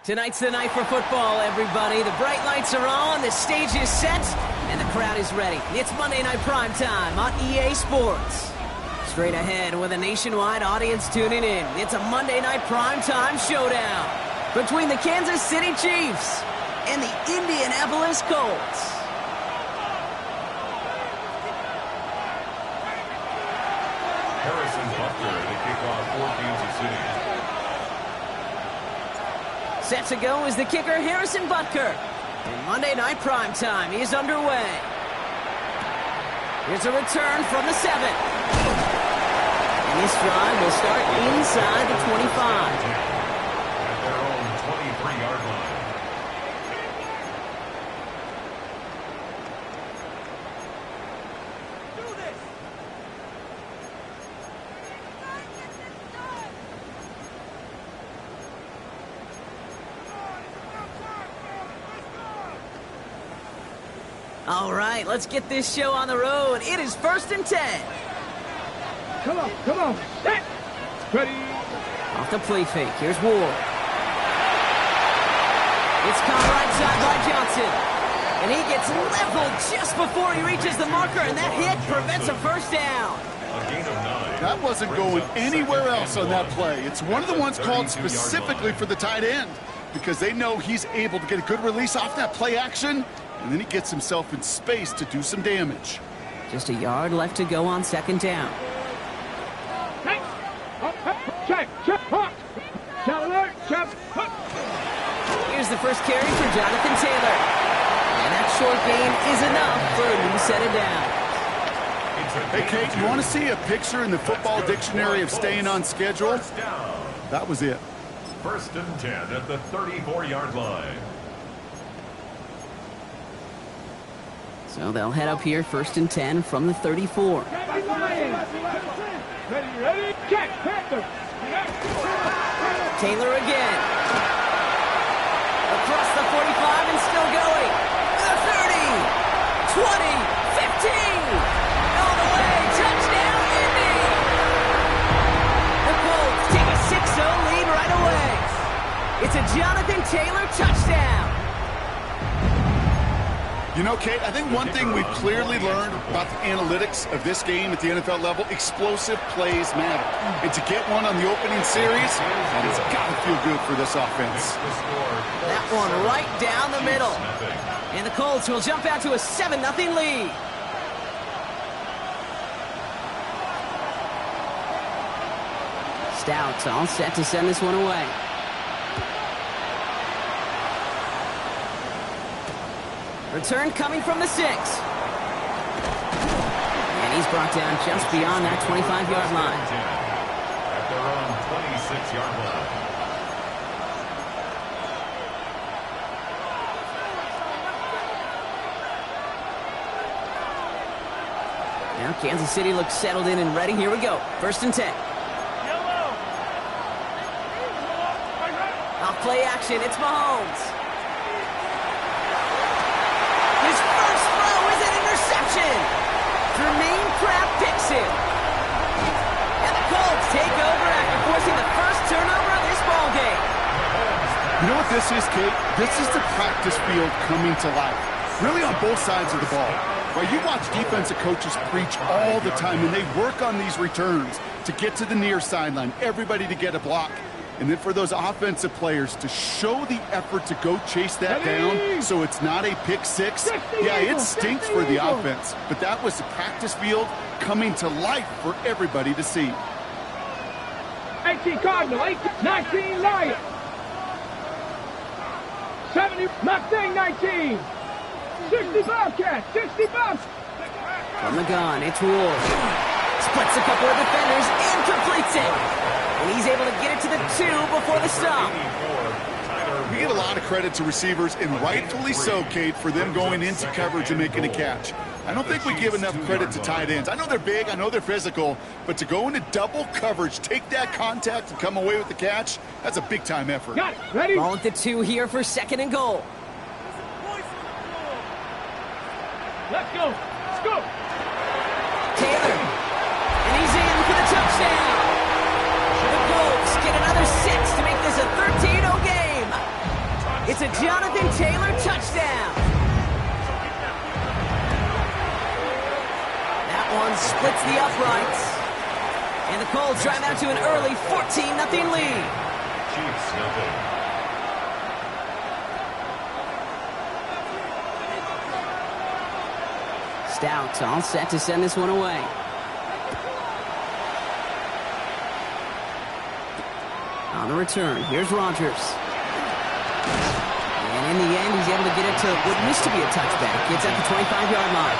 Tonight's the night for football, everybody. The bright lights are on, the stage is set, and the crowd is ready. It's Monday Night Primetime on EA Sports. Straight ahead with a nationwide audience tuning in. It's a Monday Night Primetime showdown between the Kansas City Chiefs and the Indianapolis Colts. Harrison Butker to kick off for Kansas City. Set to go is the kicker, Harrison Butker. And Monday Night Primetime is underway. Here's a return from the 7. And this drive will start inside the 25. At their own 23-yard line. All right, let's get this show on the road. It is 1st and 10. Come on. Set. Ready. Off the play fake. Here's Ward. It's caught right side by Johnson. And he gets leveled just before he reaches the marker, and that hit prevents a first down. A gain of 9. That wasn't going anywhere else on that play. It's one of the ones called specifically for the tight end because they know he's able to get a good release off that play action, and then he gets himself in space to do some damage. Just a yard left to go on 2nd down. Check. Here's the first carry for Jonathan Taylor. And that short gain is enough for a new set of downs. Hey, Kate, you want to see a picture in the football dictionary of staying on schedule? That was it. 1st and 10 at the 34-yard line. So they'll head up here 1st and 10 from the 34. Ready, check, Panther. Taylor again. Across the 45 and still going. The 30, 20, 15. All the way, touchdown, Indy. The Colts take a 6-0 lead right away. It's a Jonathan Taylor touchdown. You know, Kate, I think one thing we've clearly learned about the analytics of this game at the NFL level, explosive plays matter. And to get one on the opening series, it's got to feel good for this offense. That one right down the middle. And the Colts will jump out to a 7-0 lead. Stout all set to send this one away. Return coming from the 6. And he's brought down just beyond that 25-yard line. At their own 26-yard line. Now Kansas City looks settled in and ready. Here we go. 1st and 10. Off play action. It's Mahomes. His first throw is an interception. Jermaine Pratt picks it. And the Colts take over after forcing the first turnover of this ballgame. You know what this is, Kate? This is the practice field coming to life. Really on both sides of the ball. Well, you watch defensive coaches preach all the time, and they work on these returns to get to the near sideline, everybody to get a block. And then for those offensive players to show the effort to go chase that down so it's not a pick six. Yeah, it stinks for the offense, but that was the practice field coming to life for everybody to see. 18 Cardinal, 19 Lion. 70 Mustang 19. 60 Bobcat, 60 Bobs. From the gun, it's Ward. Splits a couple of defenders and completes it. And he's able to get it to the 2 before the stop. We get a lot of credit to receivers, and rightfully so, Kate, for them going into coverage and making a catch. I don't think we give enough credit to tight ends. I know they're big, I know they're physical, but to go into double coverage, take that contact, and come away with the catch, that's a big-time effort. Got it. Ready? Ball at the 2 here for 2nd and goal. Let's go. Let's go. Taylor. And he's in for the touchdown. The Colts get another 6 to make this a 13-0 game. hits the uprights. And the Colts drive out to an early 14-0 lead. Chiefs, nothing. Stout all set to send this one away. On the return, here's Rodgers. And in the end, he's able to get it to what used to be a touchback. It's at the 25-yard line.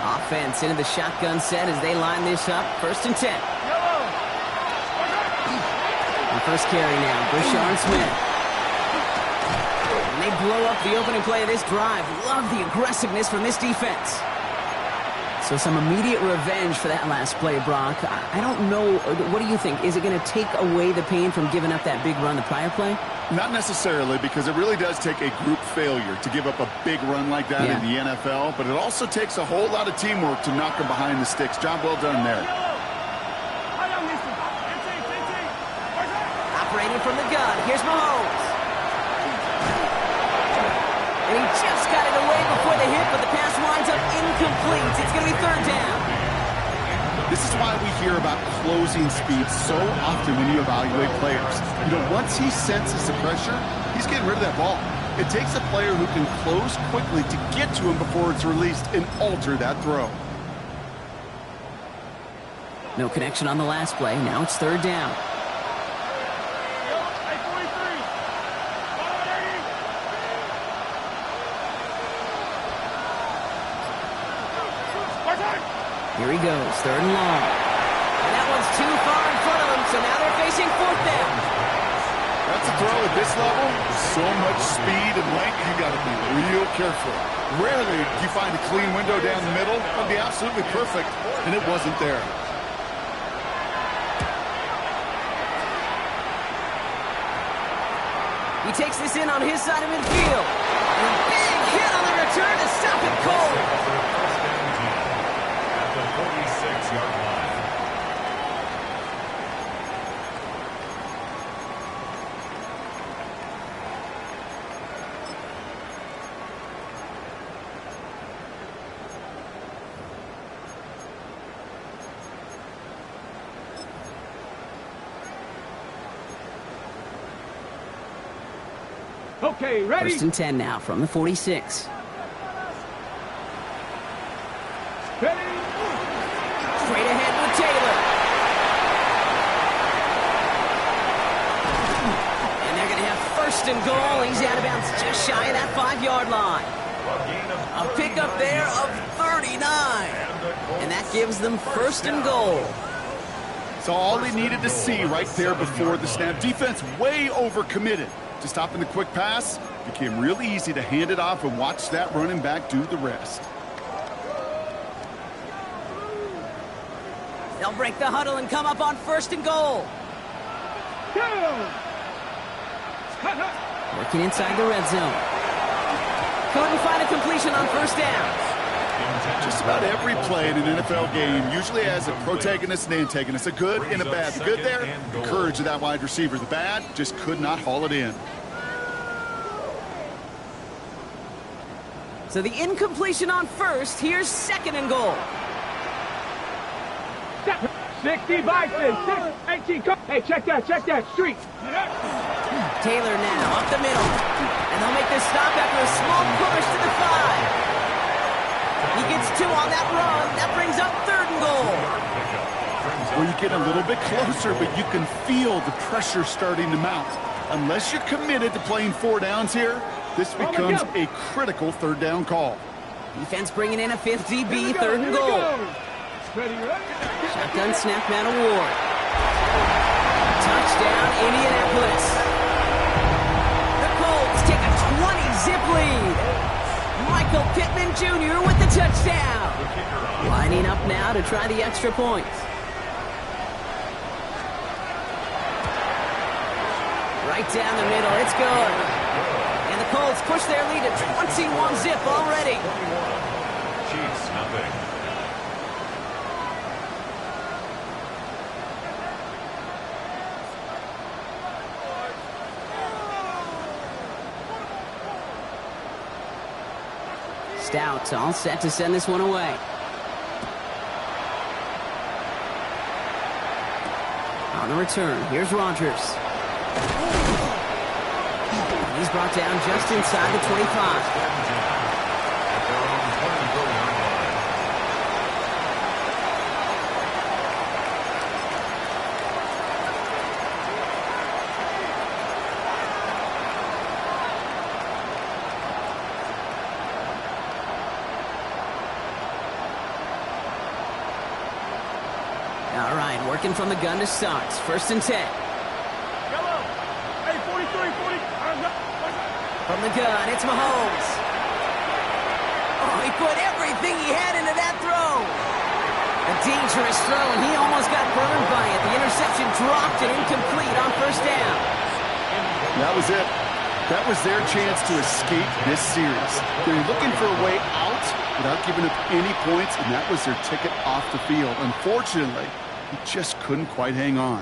Offense into the shotgun set as they line this up. 1st and 10. On first carry now, Brashard Smith. And they blow up the opening play of this drive. Love the aggressiveness from this defense. So some immediate revenge for that last play, Brock. I don't know. What do you think? Is it going to take away the pain from giving up that big run the prior play? Not necessarily, because it really does take a group failure to give up a big run like that in the NFL, but it also takes a whole lot of teamwork to knock them behind the sticks. Job well done there. Operating from the gun, here's Mahomes. And he just got it away before the hit, but the pass winds up incomplete. It's going to be 3rd down. This is why we hear about closing speed so often when you evaluate players. You know, once he senses the pressure, he's getting rid of that ball. It takes a player who can close quickly to get to him before it's released and alter that throw. No connection on the last play. Now it's 3rd down. Here he goes, 3rd and long. And that one's too far in front of him, so now they're facing 4th down. That's a throw at this level. So much speed and length, you got to be real careful. Rarely do you find a clean window down the middle. That'd be absolutely perfect, and it wasn't there. He takes this in on his side of midfield. And a big hit on the return to stop it cold. At the 46-yard line. Okay, ready? 1st and 10 now from the 46. Ready? Straight ahead with Taylor. And they're going to have 1st and goal. He's out of bounds just shy of that 5-yard line. A pickup there of 39. And that gives them 1st and goal. So all they needed to see right there before the snap. Defense way overcommitted. To stopping the quick pass, became really easy to hand it off and watch that running back do the rest. They'll break the huddle and come up on 1st and goal. Working inside the red zone. Couldn't find a completion on 1st down. Just about every play in an NFL game usually has a protagonist and antagonist, a good and a bad. The good there, the courage of that wide receiver. The bad, just could not haul it in. So the incompletion on 1st, here's 2nd and goal. 60 Bison, 18. Hey, check that, street. Taylor now up the middle. And they'll make this stop after a small push to the 5. He gets 2 on that run. That brings up 3rd and goal. Well, you get a little bit closer, but you can feel the pressure starting to mount. Unless you're committed to playing 4 downs here, this becomes a critical 3rd down call. Defense bringing in a 5th DB, 3rd and goal. Ready? Shotgun snap, Matt Ward. Touchdown, Indianapolis. The Colts take a 20-zip lead. Michael Pittman Jr. with the touchdown. Lining up now to try the extra point. Right down the middle, it's good. And the Colts push their lead to 21-zip already. Chiefs, nothing. Stout all set to send this one away. On the return, here's Rodgers. He's brought down just inside the 25. All right, working from the gun to start. First and 10. Yellow. Hey, 43, 40. From the gun, it's Mahomes. Oh, he put everything he had into that throw. A dangerous throw, and he almost got burned by it. The interception dropped and incomplete on first down. That was it. That was their chance to escape this series. They're looking for a way out without giving up any points, and that was their ticket off the field. Unfortunately, he just couldn't quite hang on.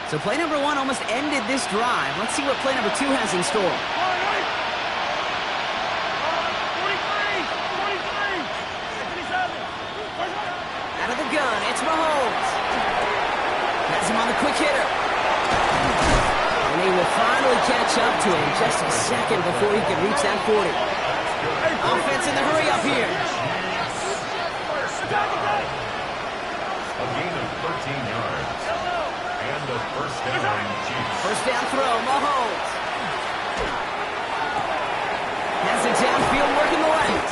So play number 1 almost ended this drive. Let's see what play number 2 has in store. 43, 43. Out of the gun, it's Mahomes. Has him on the quick hitter. And he will finally catch up to him just a second before he can reach that 40. Offense in the hurry up here. A gain of 13 yards. And a first down, Chiefs. First down throw, Mahomes. Has it downfield working the left.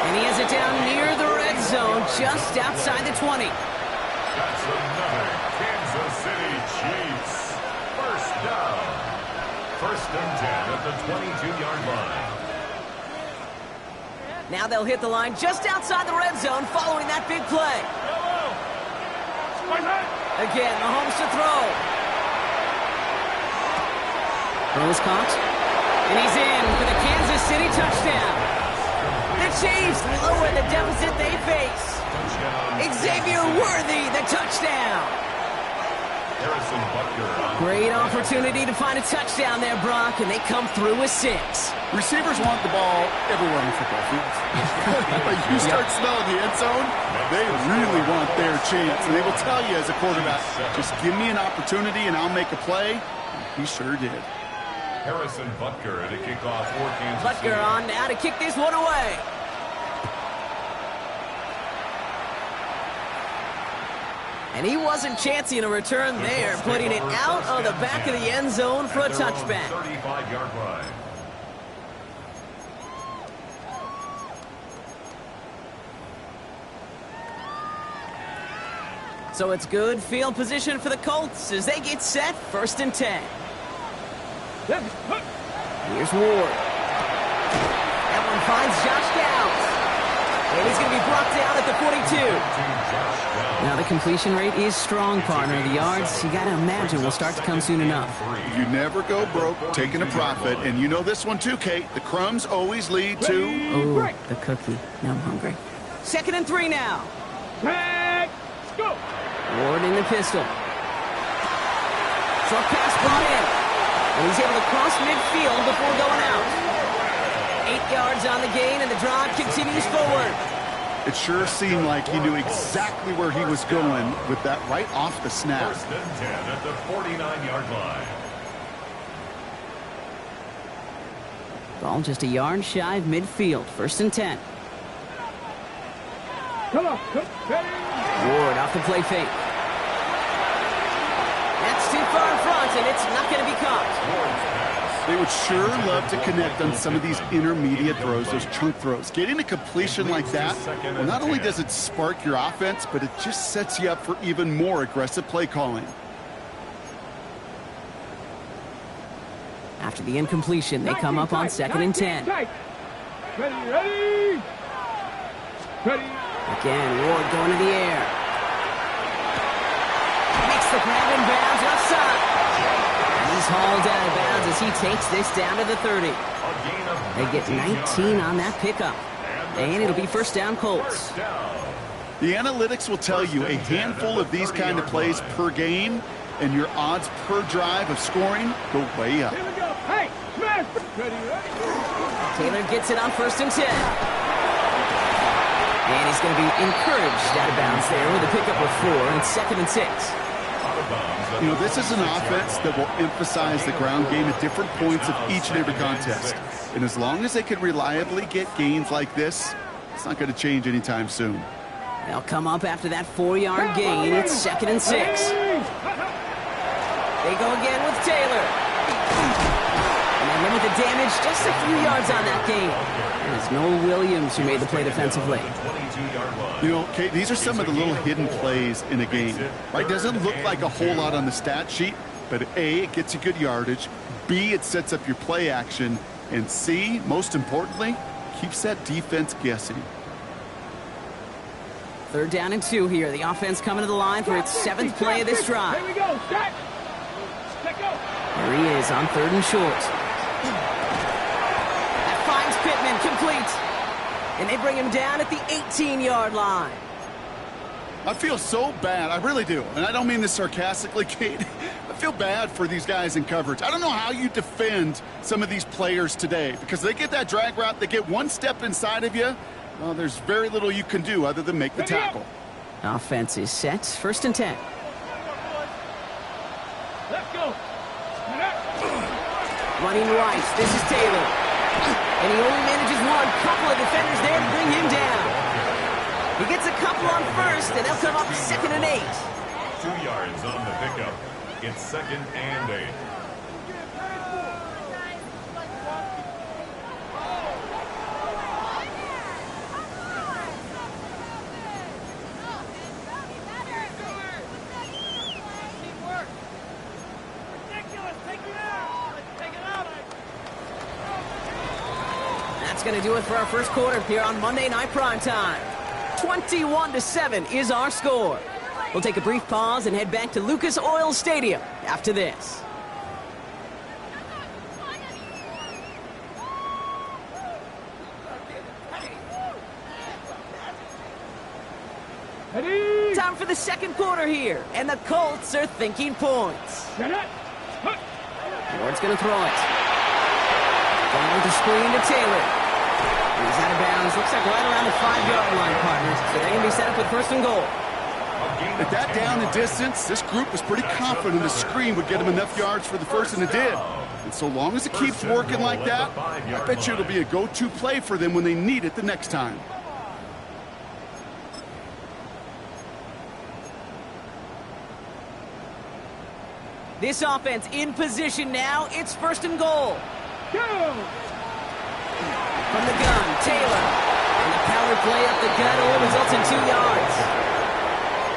And he has it down near the red zone, just outside the 20. That's another Kansas City Chiefs. First down. First and 10 at the 22-yard line. Now they'll hit the line just outside the red zone following that big play. Again, Mahomes to throw. Throw is caught. And he's in for the Kansas City touchdown. The Chiefs lower the deficit they face. Xavier Worthy, the touchdown. Harrison Butker. Great opportunity to find a touchdown there, Brock, and they come through with 6. Receivers want the ball everywhere on the football field. But you start smelling the end zone, they really want their chance. And they will tell you as a quarterback, just give me an opportunity and I'll make a play. He sure did. Harrison Butker to kick off for Kansas City. Butker on now to kick this one away. And he wasn't chancing a return there, putting it out of the back of the end zone for a touchback. 35-yard line. So it's good field position for the Colts as they get set, first and 10. Here's Ward. That one finds Josh Downs. And he's going to be brought down at the 42. Now the completion rate is strong, partner. The yards, you got to imagine, will start to come soon enough. You never go broke taking a profit. And you know this one too, Kate. The crumbs always lead to... Oh, the cookie. Now I'm hungry. Second and 3 now. Let's go. Ward in the pistol. Short pass brought in. And he's able to cross midfield before going out. 8 yards on the gain, and the drive continues forward. It sure seemed like he knew exactly where he was going with that right off the snap. First and 10 at the 49-yard line. Ball just a yard shy of midfield. First and 10. Come on. Ward off the play fake. That's too far in front, and it's not going to be caught. They would sure love to connect on some of these intermediate throws, those chunk throws. Getting a completion like that, well, not only does it spark your offense, but it just sets you up for even more aggressive play calling. After the incompletion, they come up on second and 10. Ready. Again, Ward going to the air. Makes the grab and bounds outside. He's hauled out of bounds as he takes this down to the 30. They get 19 on that pickup. And it'll be first down Colts. The analytics will tell you a handful of these kind of plays per game, and your odds per drive of scoring go way up. Here we go. Hey, smash. Ready. Taylor gets it on 1st and 10. And he's going to be encouraged out of bounds there with a pickup of 4 and 2nd and 6. You know, this is an offense that will emphasize the ground game at different points of each and every contest. And as long as they can reliably get gains like this, it's not going to change anytime soon. They'll come up after that 4-yard gain. It's 2nd and 6. They go again with Taylor. And they limit the damage just a few yards on that gain. And it's Noah Williams who made the play defensively. You know, Kate, these are some of the little hidden plays in a game. Right? Doesn't look like a whole lot on the stat sheet, but A, it gets you good yardage. B, it sets up your play action. And C, most importantly, keeps that defense guessing. 3rd down and 2 here. The offense coming to the line for its 7th play of this drive. Here we go. Set. Let go. There he is on 3rd and short. That finds Pittman, complete. And they bring him down at the 18-yard line. I feel so bad. I really do. And I don't mean this sarcastically, Kate. I feel bad for these guys in coverage. I don't know how you defend some of these players today because they get that drag route, they get one step inside of you. Well, there's very little you can do other than make the tackle. Offense is set. 1st and 10. Let's go. Running right. This is Taylor. And he only manages one. Couple of defenders there to bring him down. He gets a couple on 1st, and they'll come up 2nd and 8. 2 yards on the pickup. It's 2nd and 8. That's going to do it for our first quarter here on Monday Night Primetime. 21-7 is our score. We'll take a brief pause and head back to Lucas Oil Stadium after this. Ready? Time for the second quarter here, and the Colts are thinking points. Ward's going to throw it. Going with the screen to Taylor. He's out of bounds. Looks like right around the 5-yard line, partners. So they're going to be set up with 1st and goal. At that down and distance, this group was pretty confident the screen would get them enough yards for the first, and it did. And so long as it keeps working like that, I bet you it'll be a go-to play for them when they need it the next time. This offense in position now. It's 1st and goal. Go! From the gun, Taylor. And the power play up the gut only results in 2 yards.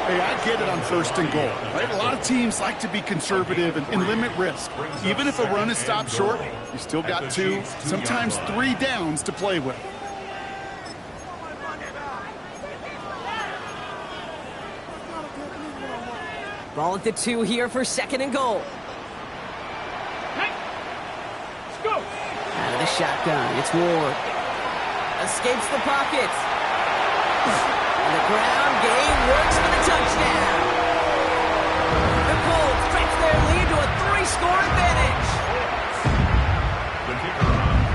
Hey, I get it on 1st and goal, right? A lot of teams like to be conservative and limit risk. Even if a run is stopped short, you still got 2, sometimes 3 downs to play with. Ball at the 2 here for 2nd and goal. Let's go! Out of the shotgun, it's Ward. Escapes the pocket. And the ground game works for the touchdown. The Colts stretch their lead to a 3-score advantage.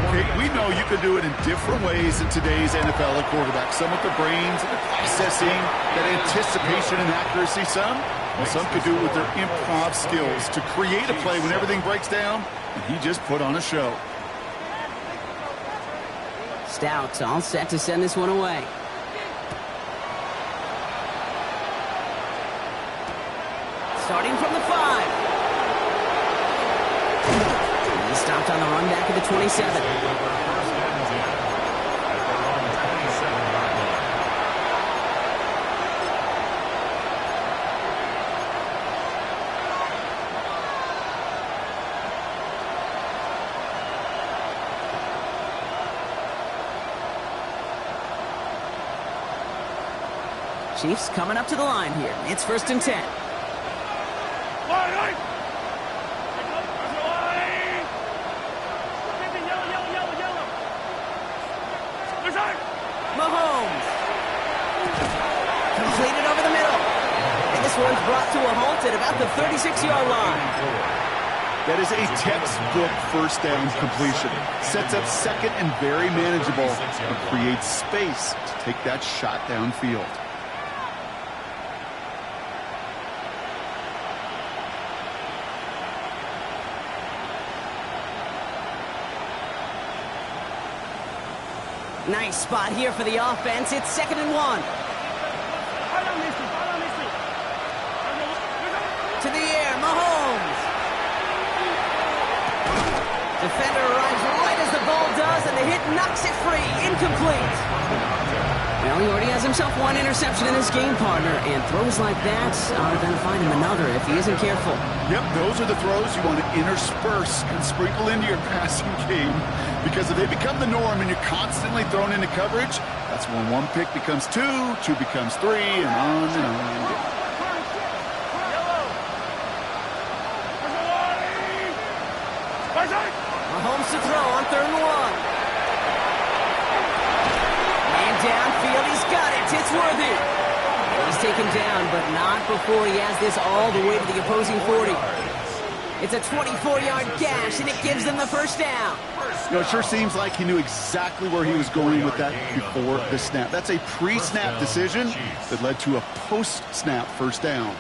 Okay, we know you can do it in different ways in today's NFL at quarterback. Some with the brains and the processing, that anticipation and accuracy. Some could do it with their improv skills to create a play when everything breaks down, and he just put on a show. Stout all set to send this one away. Starting from the 5. He stopped on the run back at the 27. Chiefs coming up to the line here. It's 1st and 10. Mahomes. Completed over the middle. And this one's brought to a halt at about the 36-yard line. That is a textbook first down completion. Sets up second and very manageable and creates space to take that shot downfield. Nice spot here for the offense. It's 2nd and 1. To the air, Mahomes. Defender arrives right as the ball does, and the hit knocks it free. Incomplete. Well, he already has himself one interception in his game, partner, and throws like that are going to find him another if he isn't careful. Yep, those are the throws you want to intersperse and sprinkle into your passing game, because if they become the norm and you're constantly thrown into coverage, that's when one pick becomes two, two becomes three, and on and on. Mahomes to throw on 3rd and 1. Man downfield, he's got it. It's worthy. He's taken down, but not before he has this all the way to the opposing 40. It's a 24-yard gash, and it gives them the first down. You know, it sure seems like he knew exactly where he was going with that before the snap. That's a pre-snap decision that led to a post-snap first down.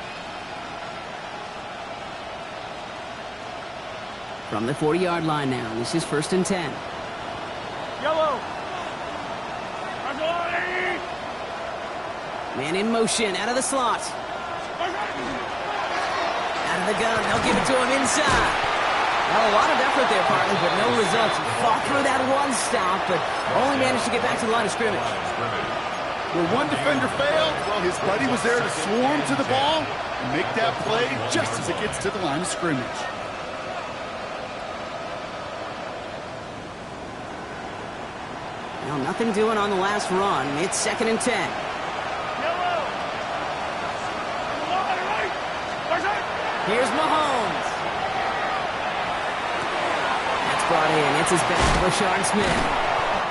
From the 40-yard line now, this is 1st and 10. Yellow. Man in motion, out of the slot. Out of the gun, they'll give it to him inside. Well, a lot of effort there, partly, but no results. He fought through that one stop, but only managed to get back to the line of scrimmage. Where one defender failed, well, his buddy was there to swarm to the ball and make that play just as it gets to the line of scrimmage. Well, nothing doing on the last run. It's 2nd and 10. Here's Mahomes. That's brought in. It's his back, Rashard Smith.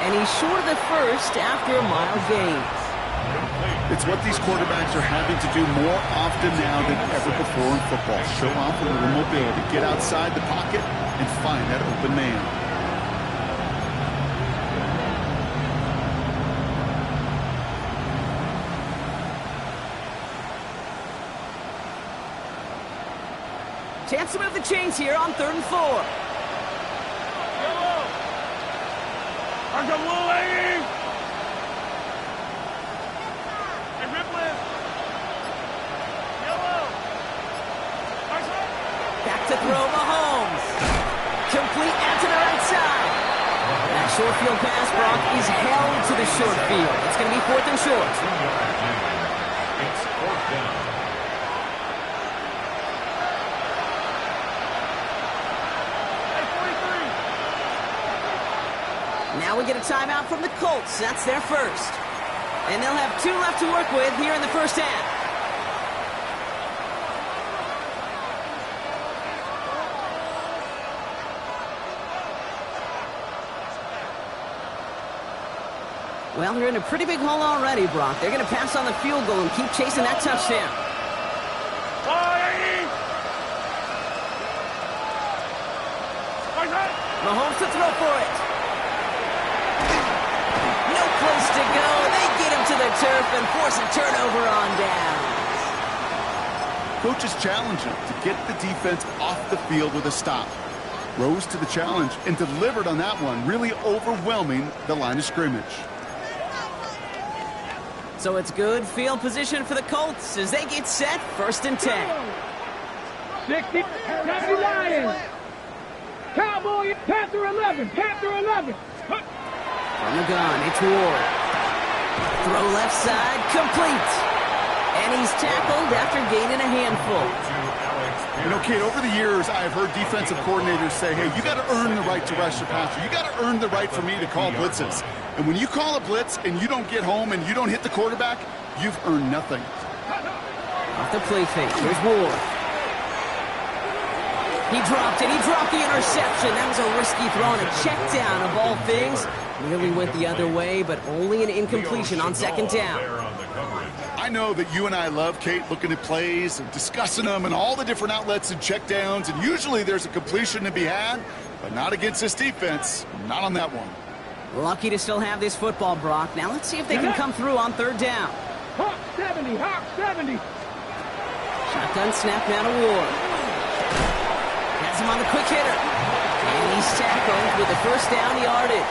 And he's short of the first after a mile gain. It's what these quarterbacks are having to do more often now than ever before in football. Show off a little mobility. Get outside the pocket and find that open man. Chance to move the chains here on 3rd and 4. Yellow. Back to throw, Mahomes. Complete out to the right side. That short field pass, Brock, is held to the short field. It's going to be 4th and short. It's 4th down. Now we get a timeout from the Colts. That's their first. And they'll have 2 left to work with here in the first half. Well, they're in a pretty big hole already, Brock. They're going to pass on the field goal and keep chasing that touchdown. Mahomes to throw for it. No place to go. They get him to the turf and force a turnover on down. Coaches challenge him to get the defense off the field with a stop. Rose to the challenge and delivered on that one, really overwhelming the line of scrimmage. So it's good field position for the Colts as they get set, 1st and 10. 60, 70 Lions. Cowboy, Panther 11, Panther 11. From the gun, it's Ward. Throw left side, complete. And he's tackled after gaining a handful. You know, Kate, over the years, I've heard defensive coordinators say, hey, you got to earn the right to rush the passer. You got to earn the right for me to call blitzes. And when you call a blitz and you don't get home and you don't hit the quarterback, you've earned nothing. Off the play fake, here's Ward. He dropped it. He dropped the interception. That was a risky throw and a check down of all things. Nearly went the other way, but only an incompletion on 2nd down. I I know that you and I love, Kate, looking at plays and discussing them and all the different outlets and checkdowns, and usually there's a completion to be had, but not against this defense. Not on that one. Lucky to still have this football, Brock. Now let's see if they can come through on third down. Hawk 70, Hawk 70. Shotgun snap now to Ward. Has him on the quick hitter. And he's tackled with the first down yardage.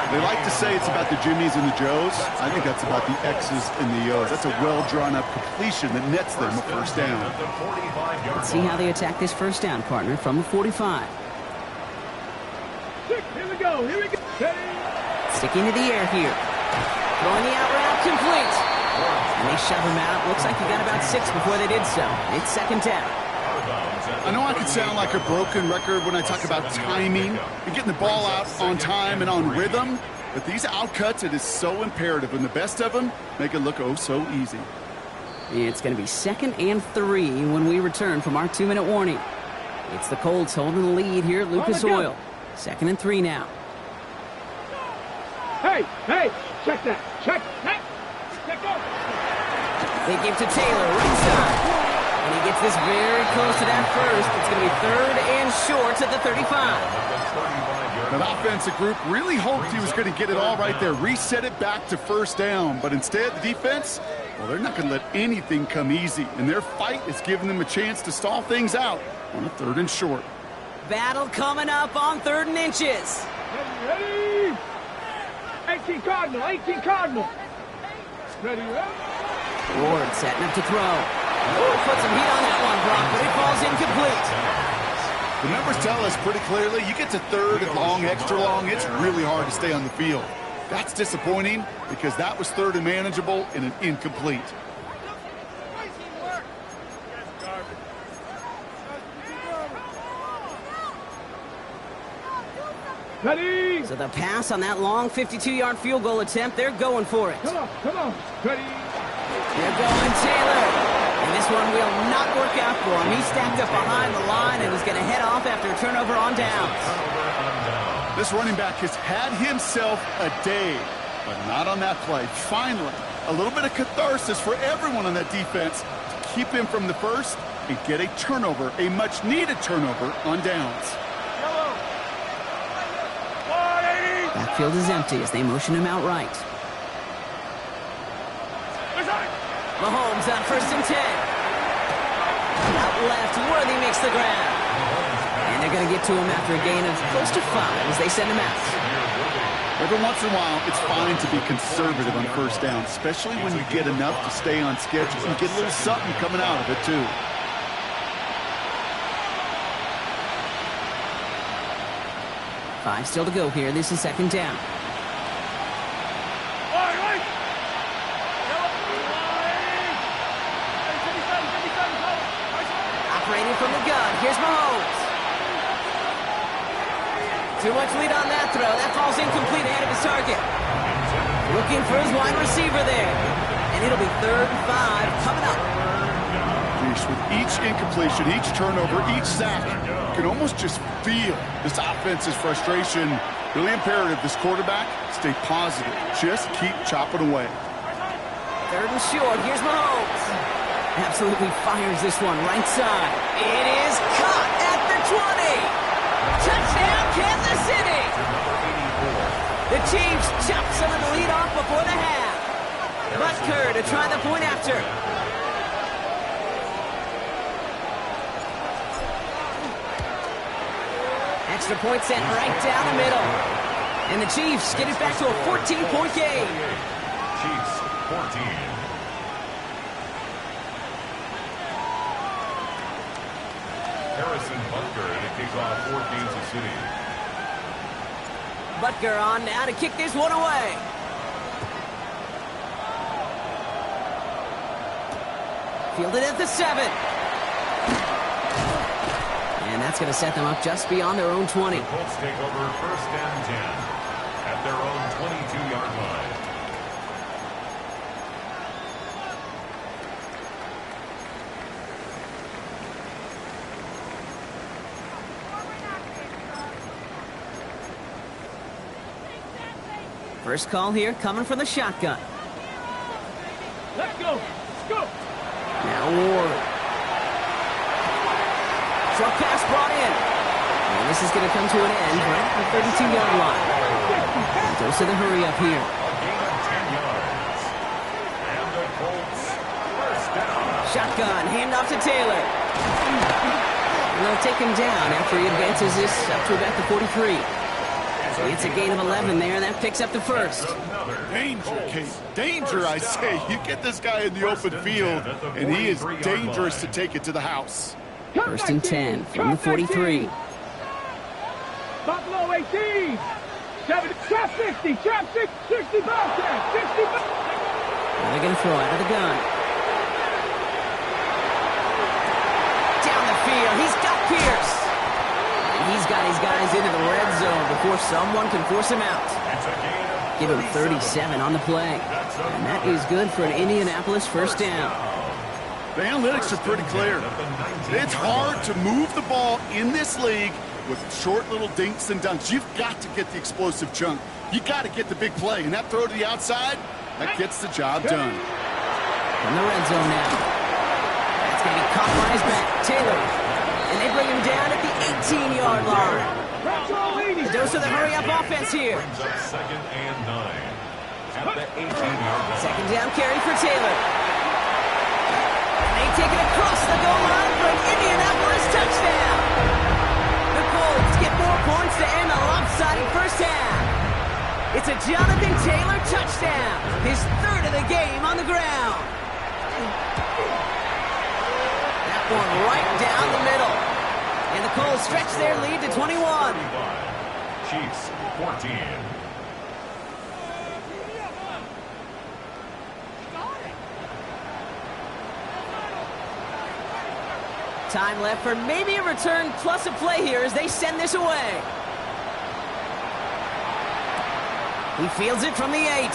They like to say it's about the Jimmies and the Joes. I think that's about the X's and the O's. That's a well-drawn-up completion that nets them a first down. Let's see how they attack this first down, partner, from the 45. Here we go, here we go. Sticking to the air here. Throwing the out route complete. And they shove him out. Looks like he got about 6 before they did so. It's second down. I know I can sound like a broken record when I talk about timing and getting the ball out on time and on rhythm, but these outcuts, it is so imperative, and the best of them make it look oh so easy. It's going to be 2nd and 3 when we return from our 2-minute warning. It's the Colts holding the lead here at Lucas Oil. 2nd and 3 now. Hey, check that, check that. They give to Taylor, right side. And he gets this very close to that first. It's going to be 3rd and short at the 35. The offensive group really hoped he was going to get it all right there, reset it back to first down. But instead, the defense, well, they're not going to let anything come easy. And their fight is giving them a chance to stall things out on a 3rd and short. Battle coming up on 3rd and inches. Ready? 18 Cardinal, 18 Cardinal. Ready, Ward setting up to throw. Put some heat on that one, Brock, but it falls incomplete. The numbers tell us pretty clearly, you get to 3rd and long, extra long, it's really hard to stay on the field. That's disappointing because that was 3rd and manageable and an incomplete. Ready? So the pass on that long 52-yard field goal attempt, they're going for it. Come on. Ready? They're going Taylor. And this one will not work out for him. He's stacked up behind the line, and he's going to head off after a turnover on downs. This running back has had himself a day, but not on that play. Finally, a little bit of catharsis for everyone on that defense to keep him from the first and get a turnover, a much-needed turnover on downs. Backfield is empty as they motion him out right. Mahomes on 1st and 10. Out left, Worthy makes the grab. And they're going to get to him after a gain of close to 5 as they send him out. Every once in a while, it's fine to be conservative on first down, especially when you get enough to stay on schedule and get a little something coming out of it, too. Five still to go here. This is 2nd down. Operating from the gun. Here's Mahomes. Too much lead on that throw. That falls incomplete ahead of his target. Looking for his wide receiver there. And it'll be 3rd and 5 coming up. Geez, with each incompletion, each turnover, each sack, you can almost just feel this offense's frustration. Really imperative this quarterback stay positive. Just keep chopping away. 3rd and short. Here's Mahomes. Absolutely fires this one right side. It is caught at the 20. Touchdown, Kansas City. The Chiefs chop some of the lead off before the half. Butker to try the point after. Extra point sent right down the middle. And the Chiefs get it back to a 14-point game. Chiefs 14. Harrison Butker to kick off for Kansas City. Butker on now to kick this one away. Fielded at the 7. And that's going to set them up just beyond their own 20. The Colts take over 1st and 10 at their own 22-yard line. First call here coming from the shotgun. Let's go. Let's go. Now Ward. Short pass brought in. And this is going to come to an end right at the 32-yard line. Dose of the hurry up here. A gain of 10 yards. And the Colts first down. Shotgun, handoff to Taylor. And they'll take him down after he advances this up to about the 43. It's a gain of 11 there, and that picks up the first. Danger, Kate. Danger, I say. You get this guy in the open field, and he is dangerous to take it to the house. First and 10 from the 43. Buffalo 18. 7, trap 60, trap 60, 65, 65. They're going to throw out of the gun. Down the field, he's got Pierce. And he's got his guys into the red zone before someone can force him out. Give him 37 on the play. And that is good for an Indianapolis first down. The analytics are pretty clear. It's hard to move the ball in this league with short little dinks and dunks. You've got to get the explosive chunk. You got to get the big play. And that throw to the outside, that gets the job done. From the red zone now. That's going to be caught by his back. Taylor. And they bring him down at the 18-yard line. A dose of the hurry-up offense here. Brings up second and 9. At the 18-yard line. Second down carry for Taylor. And they take it across the goal line for an Indianapolis touchdown. The Colts get 4 points to end a lopsided first half. It's a Jonathan Taylor touchdown, his third of the game on the ground. That one right down the middle. And the Colts stretch their lead to 21. Chiefs 14. Time left for maybe a return plus a play here as they send this away. He fields it from the 8.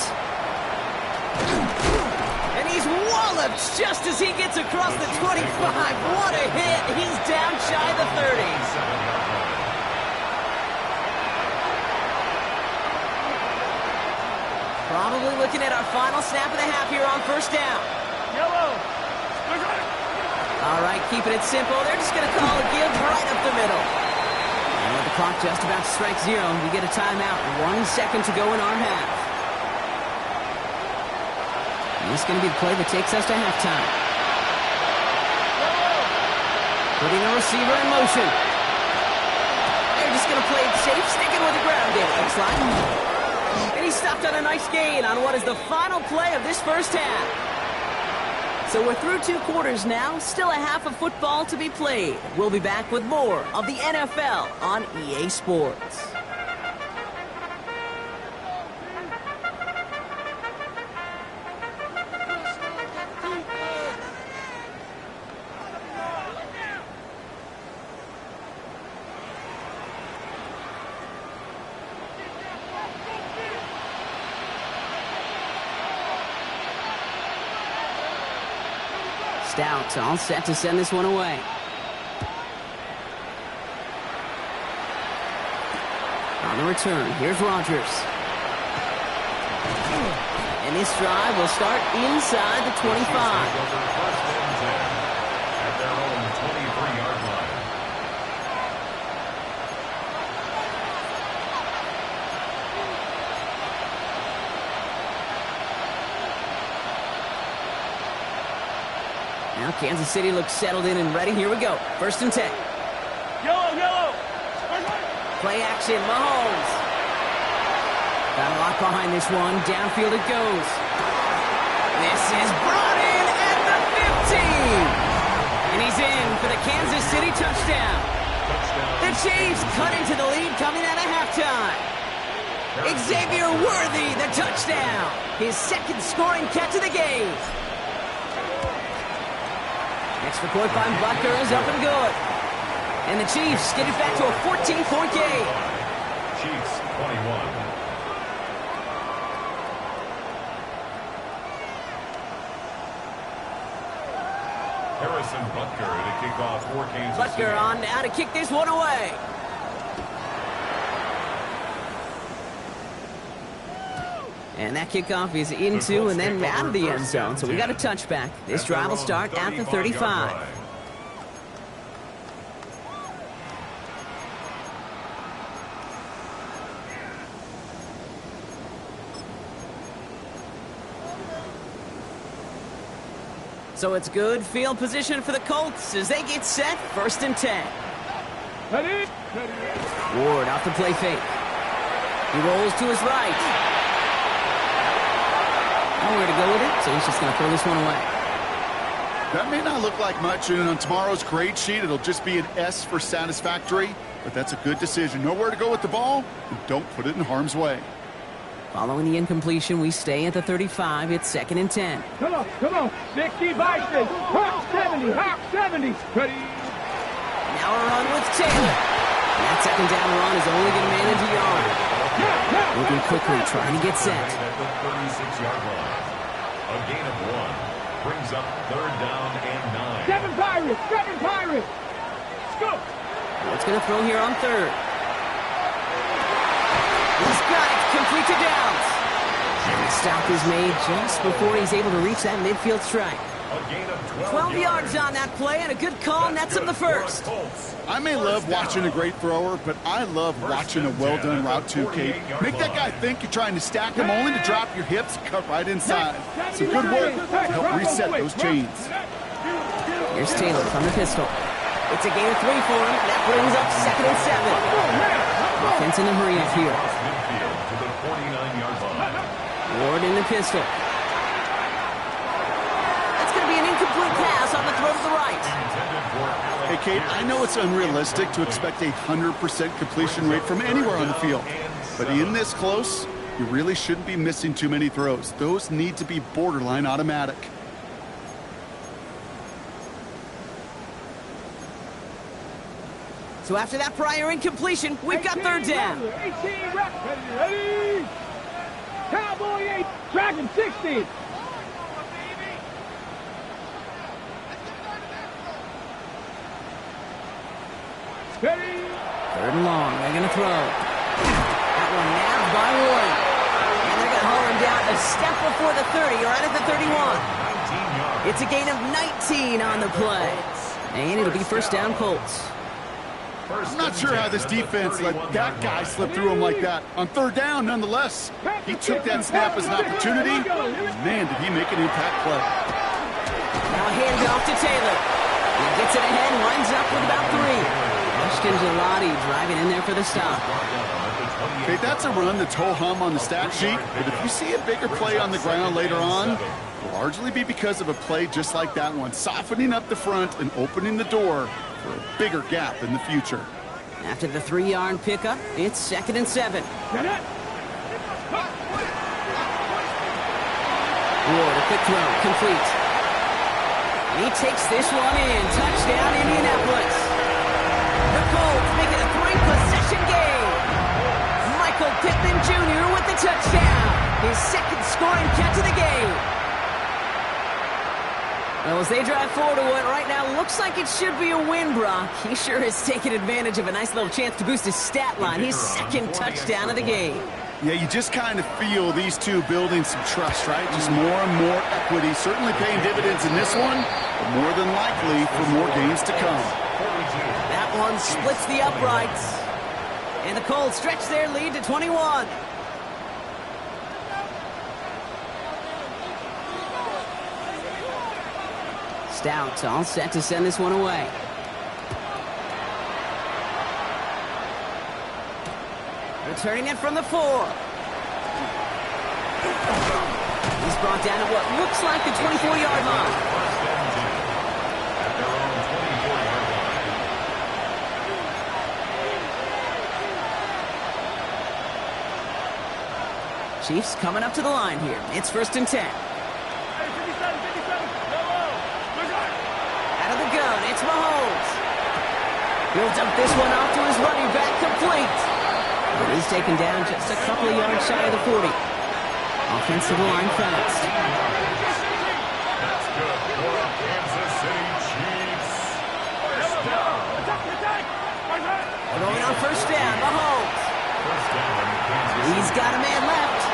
And he's walloped just as he gets across the 25. What a hit. He's down shy of the 30. Probably looking at our final snap of the half here on first down. Yellow. All right, keeping it simple. They're just going to call a give right up the middle. And with the clock just about to strike 0, we get a timeout. 1 second to go in our half. And this is going to be the play that takes us to halftime. Putting a receiver in motion. They're just going to play it safe, sticking with the ground game, looks like. And he stopped on a nice gain on what is the final play of this first half. So we're through 2 quarters now, still a half of football to be played. We'll be back with more of the NFL on EA Sports. Stout all set to send this one away. On the return, here's Rodgers. And this drive will start inside the 25. At their own 23-yard line. Now Kansas City looks settled in and ready. Here we go. First and 10. Yellow, yellow. Play action, Mahomes. Got a lot behind this one. Downfield it goes. This is brought in at the 15. And he's in for the Kansas City touchdown. The Chiefs cut into the lead coming out of halftime. Xavier Worthy, the touchdown. His second scoring catch of the game. Extra point by Butker is up and good. And the Chiefs get it back to a 14-point game. Chiefs 21. Harrison Butker to kick off for Kansas City. Butker on now to kick this one away. And that kickoff is into and then out of the end zone. So we got a touchback. This drive will start at the 35. So it's good field position for the Colts as they get set. 1st and 10. Ward off the play fake. He rolls to his right. Nowhere to go with it, so he's just going to throw this one away. That may not look like much, and on tomorrow's grade sheet, it'll just be an S for satisfactory, but that's a good decision. Nowhere to go with the ball, and don't put it in harm's way. Following the incompletion, we stay at the 35. It's 2nd and 10. Come on, come on. 60 Bison. Hawk 70, Hawk 70. Ready. Now a run with Taylor. And that 2nd down run is only going to manage a yard. Moving quickly, trying to get set. At the 36-yard line. A gain of 1 brings up 3rd down and 9. 7 Pirates, 7 Pirates. Let's go. What's going to throw here on 3rd? He's got it, complete to Downs. And the stop is made just before he's able to reach that midfield strike. A gain of 12 yards on that play, and a good call nets him the first. I may love watching a great thrower, but I love watching a well-done route too, Kate. Make that guy think you're trying to stack him only to drop your hips and cut right inside. Some good work to help reset those chains. Here's Taylor from the pistol. It's a gain of 3 for him. That brings up 2nd and 7. Offense in a hurry up here. Ward in the pistol. That's going to be an incomplete pass on the throw to the right. Hey, Kate, I know it's unrealistic to expect a 100% completion rate from anywhere on the field. But in this close, you really shouldn't be missing too many throws. Those need to be borderline automatic. So after that prior incompletion, we've got 3rd down. 18 reps. Ready. Cowboy 8, Dragon 60. Ready. 3rd and long. They're going to throw. That one nabbed by Ward. And they're going to haul him down a step before the 30, right at the 31. It's a gain of 19 on the play. And it'll be 1st down Colts. I'm not sure how this defense let that guy slip through him like that. On 3rd down, nonetheless. He took that snap as an opportunity. Man, did he make an impact play. Now a handoff to Taylor. He gets it ahead, winds up with about 3. Ashton Gelati driving in there for the stop. Okay, that's a run that's ho-hum on the stat sheet, but if you see a bigger play on the ground later on, it'll largely be because of a play just like that one, softening up the front and opening the door for a bigger gap in the future. After the 3-yard pickup, it's 2nd and 7. Ward, a quick throw, complete. And he takes this one in. Touchdown, Indianapolis. The Colts make it a 3-possession game. Michael Pittman Jr. with the touchdown. His 2nd scoring catch of the game. Well, as they drive forward to what right now looks like it should be a win, Brock, he sure has taken advantage of a nice little chance to boost his stat line. His 2nd touchdown of the game. Yeah, you just kind of feel these two building some trust, right? Just more and more equity. Certainly paying dividends in this one, but more than likely for more games to come. That one splits the uprights. And the Colts stretch their lead to 21. Stout all set to send this one away. Returning it from the 4. He's brought down at what looks like the 24-yard line. Chiefs coming up to the line here. It's 1st and 10. Out of the gun, it's Mahomes. He'll dump this one off to his running back, complete. But he's taken down just a couple of yards shy of the 40. Offensive line fast. That's good for the Kansas City Chiefs. First down. Throwing on 1st down, Mahomes. First down, Kansas City. He's got a man left.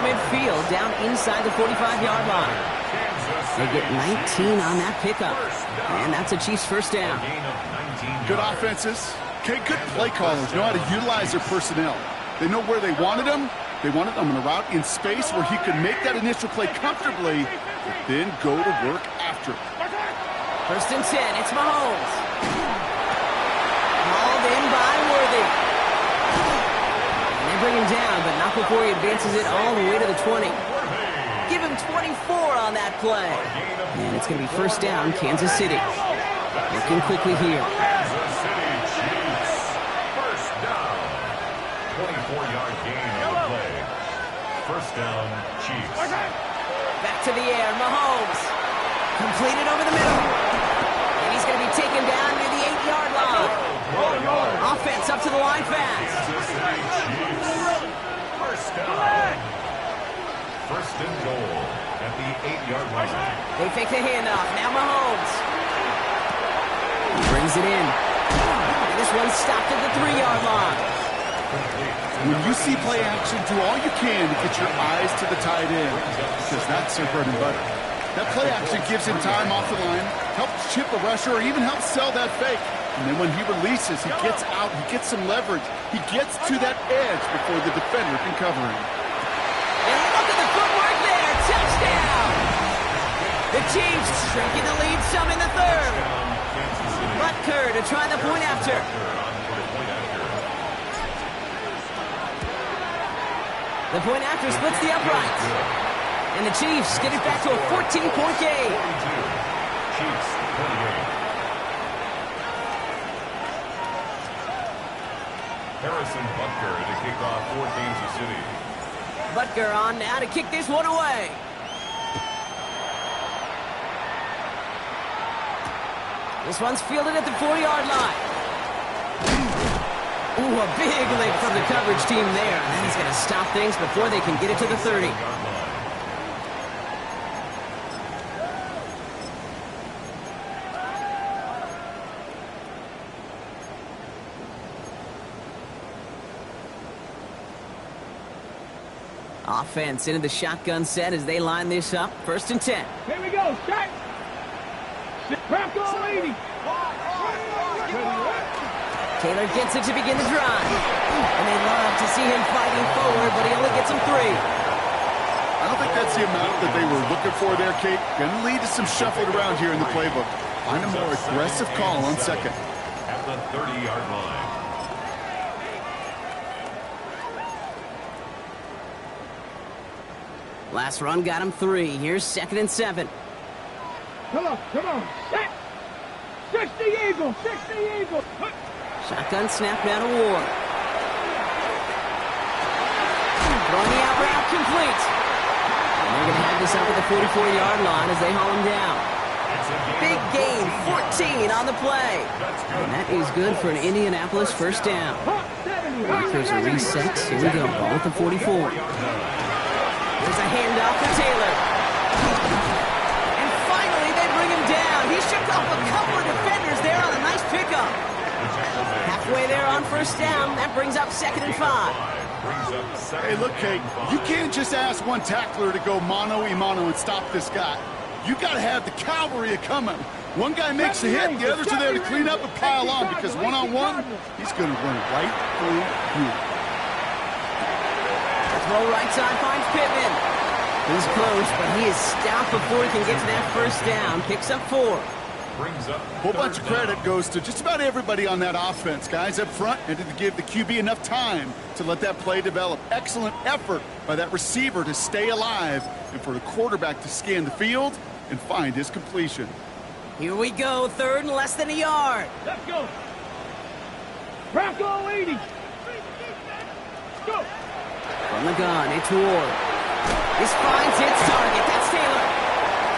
midfield down inside the 45-yard line. They get 19 on that pickup. And that's a Chiefs first down. Good offenses. Okay, good play callers know how to utilize their personnel. They know where they wanted him. They wanted him on a route in space where he could make that initial play comfortably, but then go to work after it. First and 10, it's Mahomes. Hauled in by Worthy. And they bring him down, but not before he advances it all the way to the 20. Give him 24 on that play. And it's going to be first down, Kansas City. Looking quickly here. Kansas City Chiefs. First down. 24-yard gain on the play. First down, Chiefs. Back to the air, Mahomes. Completed over the middle. And he's going to be taken down near the 8-yard line. Offense up to the line fast. Kansas City Chiefs. First down. First and goal at the 8-yard line. They fake the handoff. Now Mahomes. He brings it in. And this one stopped at the 3-yard line. When you see play action, do all you can to get your eyes to the tight end, because that's their bread and butter. That play action gives him time off the line, helps chip a rusher, or even helps sell that fake. And then when he releases, he gets out, he gets some leverage. He gets to that edge before the defender can cover him. And look at the footwork there. Touchdown! The Chiefs shrinking the lead some in the third. Butker to try the point after. The point after splits the uprights. And the Chiefs get it back to a 14-point game. Chiefs 28. Harrison Butker to kick off for Kansas City. Butker on now to kick this one away. This one's fielded at the 4-yard line. Ooh, a big lick from the coverage team there. And he's going to stop things before they can get it to the 30. Offense into the shotgun set as they line this up. First and 10. Here we go, shot. Bronco leading. Taylor gets it to begin the drive. And they love to see him fighting forward, but he only gets him 3. I don't think that's the amount that they were looking for there, Kate. Going to lead to some shuffling around here in the playbook. Find a more aggressive call on second. At the 30-yard line. Last run got him 3. Here's second and 7. Come on, set. 60 Eagles, 60 Eagles. Shotgun snap now to Ward. Throwing the out route complete. And they're going to have this up at the 44-yard line as they haul him down. Big gain, 14 on the play. And that is good for an Indianapolis first down. There's a reset. Here we go, ball at the 44. There's a handoff for Taylor. And finally, they bring him down. He shook off a couple of defenders there on a nice pickup. Halfway there on first down. That brings up second and 5. Hey, look, Kate, you can't just ask one tackler to go mano-a-mano and stop this guy. You got to have the cavalry coming. One guy makes the hit, the others are there to clean up and pile on, because one-on-one, he's going to run right through you. Throw right side finds Pittman. He's close, but he is stopped before he can get to that first down. Picks up 4. A whole bunch of credit goes to just about everybody on that offense. Guys up front and to give the QB enough time to let that play develop. Excellent effort by that receiver to stay alive and for the quarterback to scan the field and find his completion. Here we go, third and less than a yard. Let's go. Bronco leading. Go. From the gun, it's Ward. This finds its target. That's Taylor.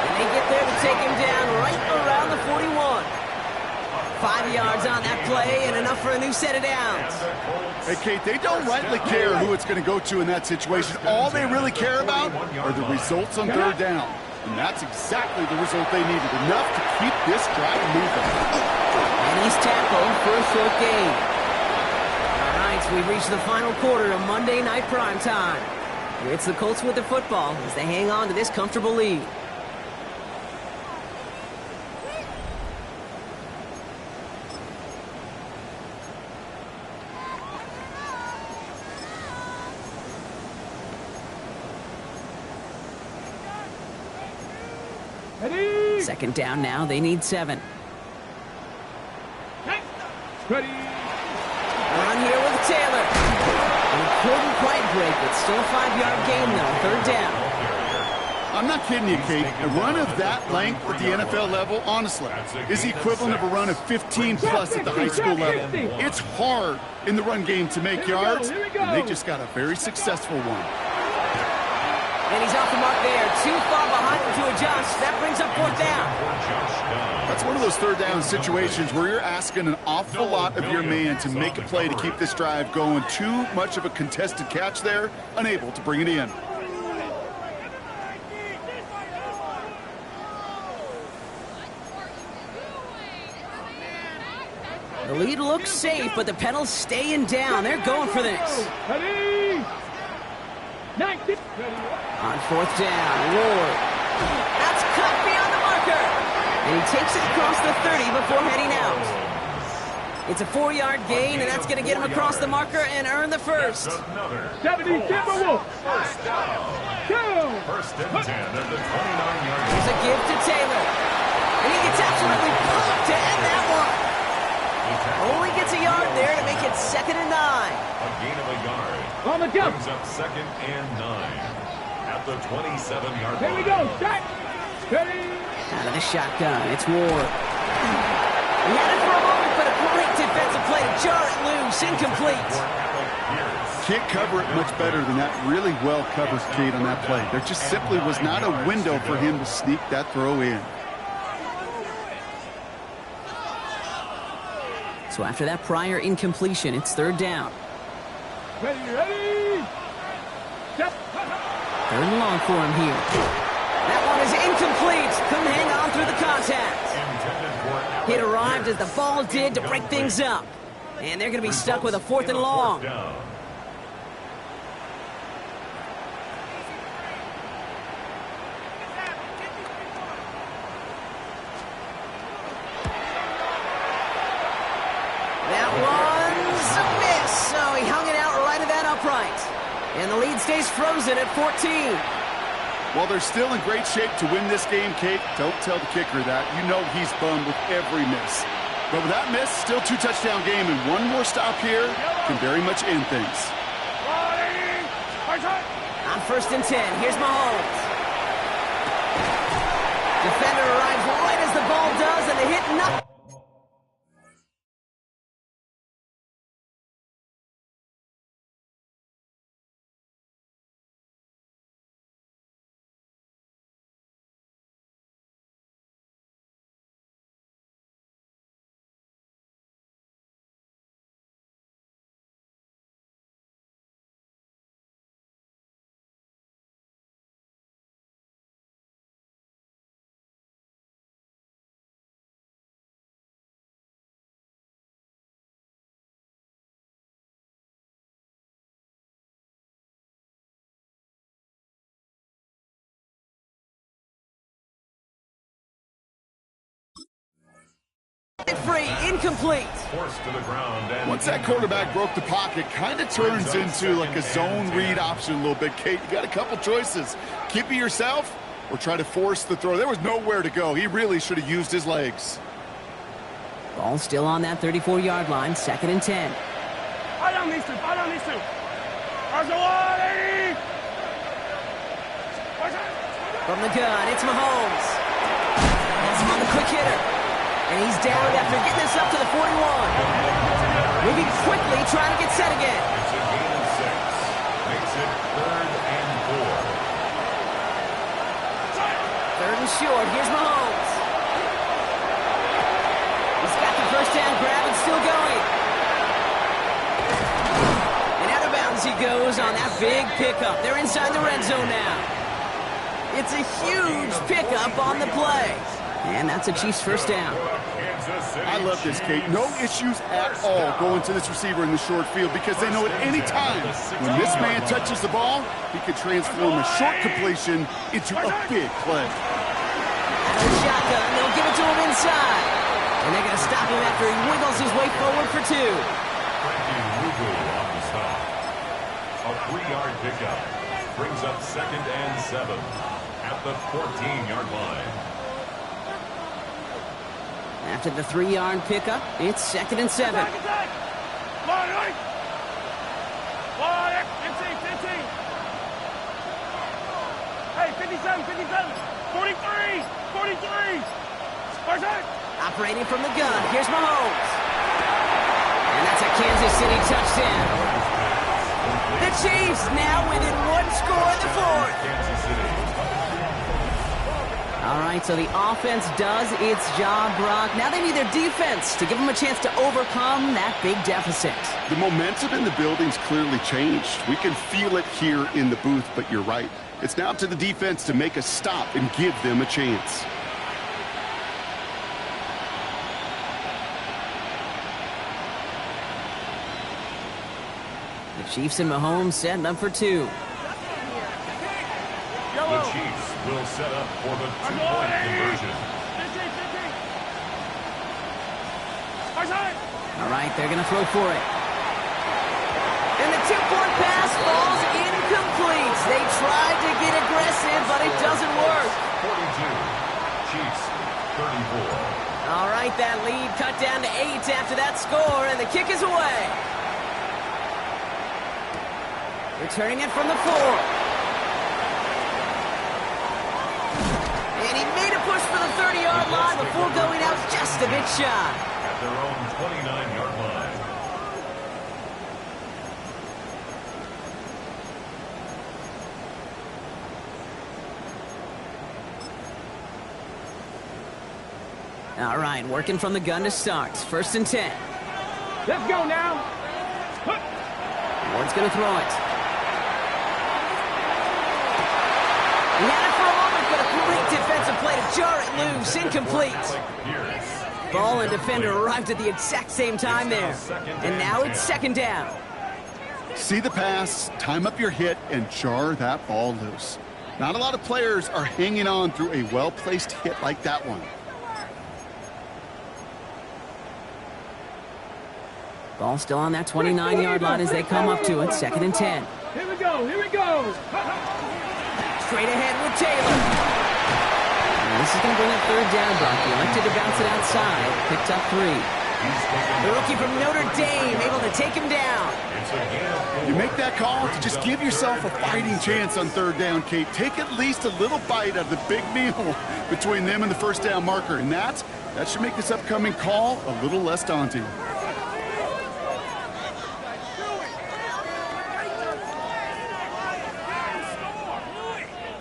And they get there to take him down right around the 41. 5 yards on that play and enough for a new set of downs. Hey, Kate, they don't rightly care who it's going to go to in that situation. All they really care about are the results on third down. And that's exactly the result they needed. Enough to keep this drive moving. And he's tackled for a short gain. All right, so we've reached the final quarter of Monday Night Primetime. It's the Colts with the football as they hang on to this comfortable lead. Ready? Second down now. They need 7. Ready? On here with Taylor. And he couldn't quite break it. Still a 5-yard gain, though. Third down. I'm not kidding you, Kate. A run of that length at the NFL level, honestly, is the equivalent of a run of 15-plus at the high school level. It's hard in the run game to make yards, and they just got a very successful one. And he's off the mark there. Too far behind him to adjust. That brings up 4th down. That's one of those third down situations where you're asking an awful lot of your man to make a play to keep this drive going. Too much of a contested catch there, unable to bring it in. The lead looks safe, but the pedals staying down. They're going for this. Ready? 19. On 4th down, Ward. That's cut beyond the marker. And he takes it across the 30 before heading out. It's a 4-yard gain, and that's going to get him across the marker and earn the first. 70 Timberwolves. First down. 1st and 10 at the 29-yard line. Here's a give to Taylor. And he gets absolutely pumped to end that one. Only gets a yard there to make it 2nd and 9. A gain of a yard. On the jump. Brings up 2nd and 9 at the 27-yard line. Here we go. Set. Ready? Out of the shotgun, it's Ward. He had it for a moment, but a great defensive play to jar it loose, incomplete. Can't cover it much better than that. Really well covered, Kate, on that play. There just simply was not a window for him to sneak that throw in. So after that prior incompletion, it's 3rd down. Ready? Set. 3rd and long for him here. That one is incomplete. Couldn't hang on through the contact. It arrived as the ball did to break things up. And they're going to be stuck with a 4th and long. That one's a miss. So he hung it out right at that upright. And the lead stays frozen at 14. While they're still in great shape to win this game, Kate, don't tell the kicker that. You know he's bummed with every miss. But with that miss, still 2-touchdown game, and one more stop here can very much end things. On 1st and 10, here's Mahomes. Defender arrives right as the ball does, and they hit nothing. Free, incomplete. Forced to the ground. And Once that quarterback broke the pocket, kind of turns into like a zone read option a little bit, Kate. You got a couple choices. Keep it yourself or try to force the throw. There was nowhere to go. He really should have used his legs. Ball still on that 34-yard line, 2nd and 10. From the gun, it's Mahomes. It's on the quick hitter. And he's down after getting this up to the 41. Moving quickly, trying to get set again. It's a gain of 6. Makes it 3rd and 4. 3rd and short, here's Mahomes. He's got the 1st down grab and still going. And out of bounds he goes on that big pickup. They're inside the red zone now. It's a huge pickup on the play. And that's a Chiefs 1st down. Kansas City I love this, Kate. No issues at all going to this receiver in the short field because they know at any time when this man touches the ball, he can transform a short completion into a big play. Out of the shotgun, they'll give it to him inside. And they're going to stop him after he wiggles his way forward for 2. On the stop. A 3-yard pickup brings up 2nd and 7 at the 14-yard line. After the 3-yard pickup, it's 2nd and 7. Hey, 57, 57, 43, 43. Operating from the gun, here's Mahomes. And that's a Kansas City touchdown. The Chiefs now within 1 score in the 4th. Kansas City. All right, so the offense does its job, Brock. Now they need their defense to give them a chance to overcome that big deficit. The momentum in the building's clearly changed. We can feel it here in the booth, but you're right. It's now to the defense to make a stop and give them a chance. The Chiefs and Mahomes setting up for 2. The Chiefs will set up for the 2-point conversion. All right, they're going to throw for it. And the 2-point pass falls incomplete. They tried to get aggressive, but it doesn't work. 42. Chiefs, 34. All right, that lead cut down to 8 after that score, and the kick is away. Returning it from the 4. And he made a push for the 30-yard line before going out just a bit shy. At their own 29-yard line. All right, working from the gun to start. 1st and 10. Let's go now. Ward's going to throw it. He had it for a moment, but a great defensive play to jar it loose. Incomplete. Ball and defender arrived at the exact same time there. And now it's 2nd down. See the pass, time up your hit, and jar that ball loose. Not a lot of players are hanging on through a well-placed hit like that one. Ball still on that 29-yard line as they come up to it. 2nd and 10. Here we go, here we go. Straight ahead with Taylor. And this is going to bring up 3rd down, Brock. He elected to bounce it outside. Picked up 3. The rookie from Notre Dame able to take him down. You make that call to just give yourself a fighting chance on 3rd down, Kate. Take at least a little bite of the big meal between them and the 1st down marker. And that should make this upcoming call a little less daunting.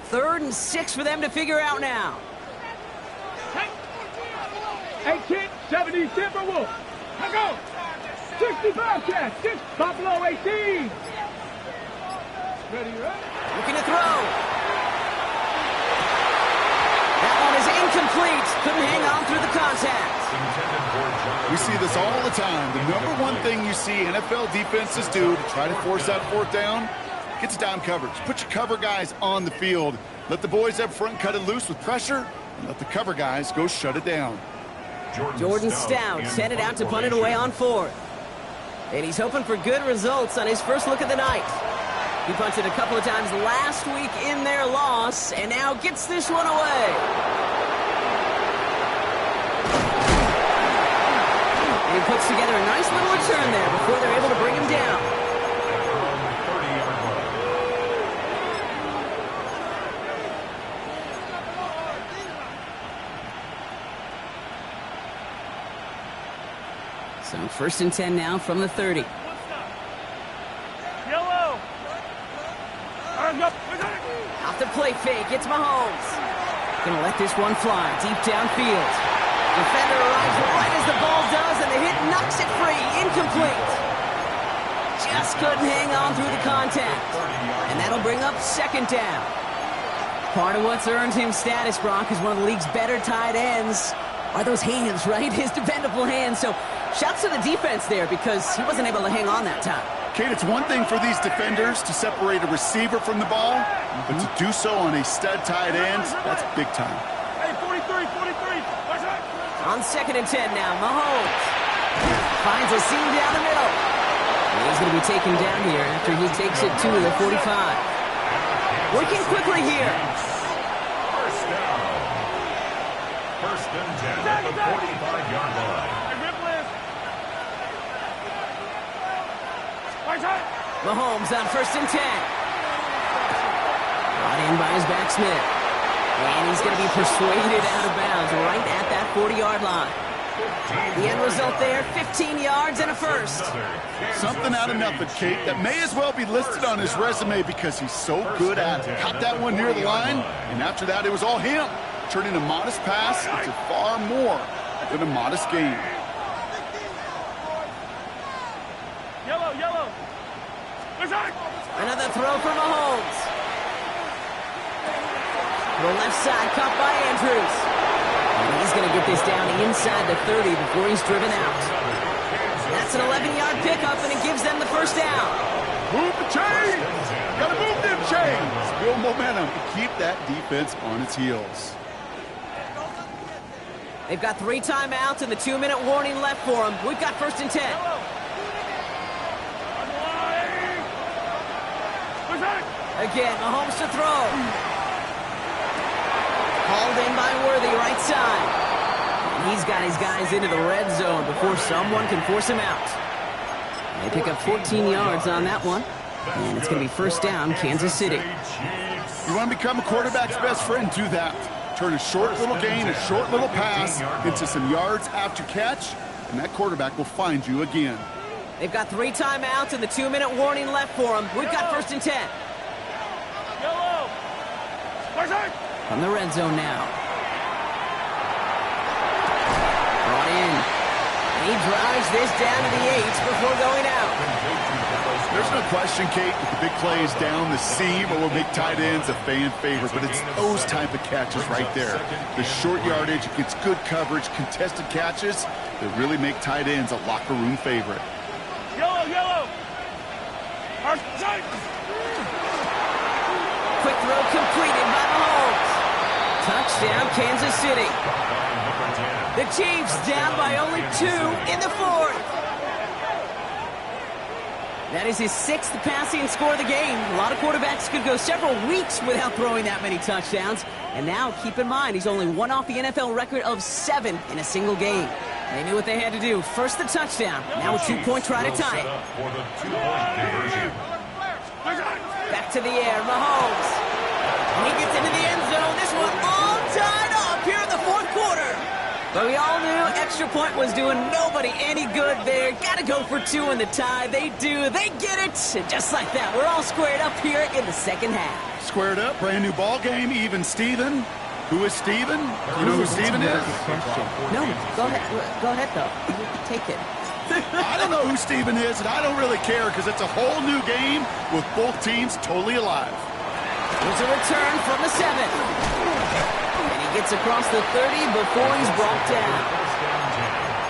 3rd and 6 for them to figure out now. 18, 70, Timberwolves. Let's go. 65 catch. Buffalo 18. Ready, right? Looking to throw. That one is incomplete. Couldn't hang on through the contact. We see this all the time. The #1 thing you see NFL defenses do to try to force that 4th down, get to dime coverage. Put your cover guys on the field. Let the boys up front cut it loose with pressure, and let the cover guys go shut it down. Jordan Stout headed out to punt it away on 4th. And he's hoping for good results on his first look of the night. He punted a couple of times last week in their loss, and now gets this one away. And he puts together a nice little return there before they're able to bring him down. So 1st and 10 now from the 30. Yellow. Off the play fake, it's Mahomes. Gonna let this one fly deep downfield. Defender arrives right as the ball does, and the hit knocks it free. Incomplete. Just couldn't hang on through the contact. And that'll bring up 2nd down. Part of what's earned him status, Brock, is one of the league's better tight ends. are those hands, right? His dependable hands. So shouts to the defense there because he wasn't able to hang on that time. Kate, it's one thing for these defenders to separate a receiver from the ball, but to do so on a stud tight end, that's big time. Hey, 43. Watch out. On 2nd and 10 now, Mahomes finds a seam down the middle. And he's going to be taken down here after he takes it to the 45. Working quickly here. First down. First and 10 at the 45-yard line. Mahomes on 1st and 10. Brought in by his back Smith. And he's going to be persuaded out of bounds right at that 40-yard line. The end result there, 15 yards and a first. Something out of nothing, Kate, that may as well be listed on his resume because he's so good at it. Caught that one near the line, and after that, it was all him. Turning a modest pass into far more than a modest game. Yellow. Another throw for Mahomes. The left side caught by Andrews. And he's going to get this down inside the 30 before he's driven out. That's an 11-yard pickup, and it gives them the first down. Move the chains! Gotta move them chains! Build momentum to keep that defense on its heels. They've got 3 timeouts and the 2-minute warning left for them. We've got 1st and 10. Again, Mahomes to throw. Called in by Worthy, right side. And he's got his guys into the red zone before someone can force him out. They pick up 14 yards on that one. And it's going to be first down, Kansas City. You want to become a quarterback's best friend? Do that. Turn a short little gain, a short little pass into some yards after catch, and that quarterback will find you again. They've got 3 timeouts and the 2-minute warning left for them. We've got 1st and 10. From the red zone now. Brought in. And he drives this down to the 8 before going out. There's no question, Kate, that the big play is down the seam or will make tight ends a fan favorite, but it's those type of catches right there. The short yardage against good coverage, contested catches that really make tight ends a locker room favorite. Yellow. Quick throw completed by Mahomes. Touchdown, Kansas City. The Chiefs down by only 2 in the 4th. That is his 6th passing score of the game. A lot of quarterbacks could go several weeks without throwing that many touchdowns. And now, keep in mind, he's only 1 off the NFL record of 7 in a single game. They knew what they had to do. First the touchdown. Now a 2-point try to tie it. Back to the air, Mahomes. And he gets into the end zone. This one all tied up here in the 4th quarter. But we all knew extra point was doing nobody any good there. Got to go for 2 in the tie. They do. They get it. And just like that, we're all squared up here in the second half. Squared up, brand new ball game, even Steven. Who is Steven? You know who Steven is? No, go ahead. Go ahead, though. Take it. I don't know who Steven is, and I don't really care because it's a whole new game with both teams totally alive. Here's a return from the 7. And he gets across the 30 before he's brought down.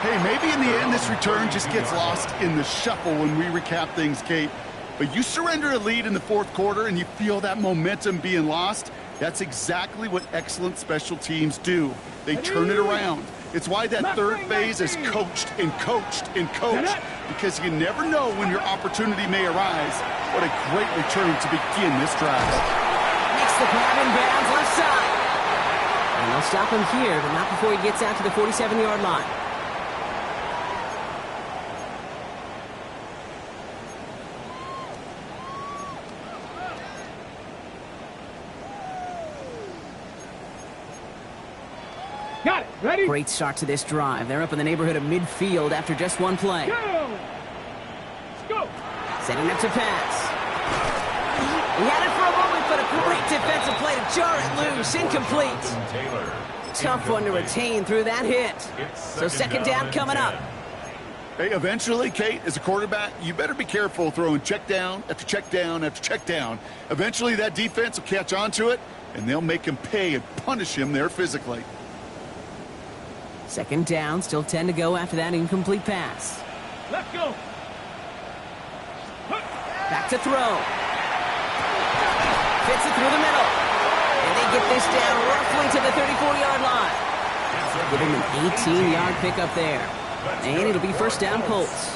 Hey, maybe in the end this return just gets lost in the shuffle when we recap things, Kate. But you surrender a lead in the 4th quarter and you feel that momentum being lost. That's exactly what excellent special teams do. They turn it around. It's why that 3rd phase is coached and coached and coached, because you never know when your opportunity may arise. What a great return to begin this drive. Makes the grab in bounds left side. And they'll stop him here, but not before he gets out to the 47-yard line. Got it. Ready? Great start to this drive. They're up in the neighborhood of midfield after just 1 play. Go. Let's go. Setting up to pass. He had it for a moment, but a great defensive play to jar it loose. Incomplete. Tough one to retain through that hit. So second down coming up. Hey, eventually, Kate, as a quarterback, you better be careful throwing check down after check down after check down. Eventually, that defense will catch on to it, and they'll make him pay and punish him there physically. Second down, still 10 to go after that incomplete pass. Let's go. Back to throw. Fits it through the middle. And they get this down roughly to the 34-yard line. Give him an 18-yard pickup there. And it'll be first down, Colts.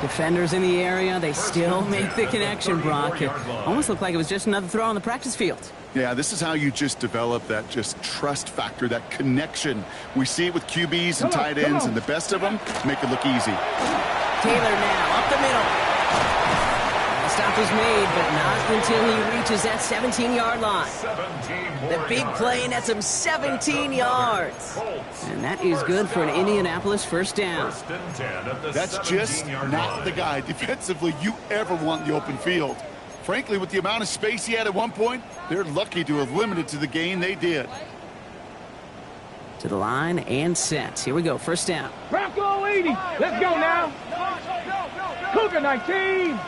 Defenders in the area, they still make the connection, Brock. It almost looked like it was just another throw on the practice field. Yeah, this is how you just develop that just trust factor, that connection. We see it with QBs and tight ends, and the best of them make it look easy. Taylor now, up the middle. The stop is made, but not until he reaches that 17-yard line. The big play, and that's him 17 yards. And that is good for an Indianapolis first down. That's just not the guy defensively you ever want in the open field. Frankly, with the amount of space he had at one point, they're lucky to have limited to the gain they did. To the line and set. Here we go, first down. Bronco 80. Let's go now. Cougar 19.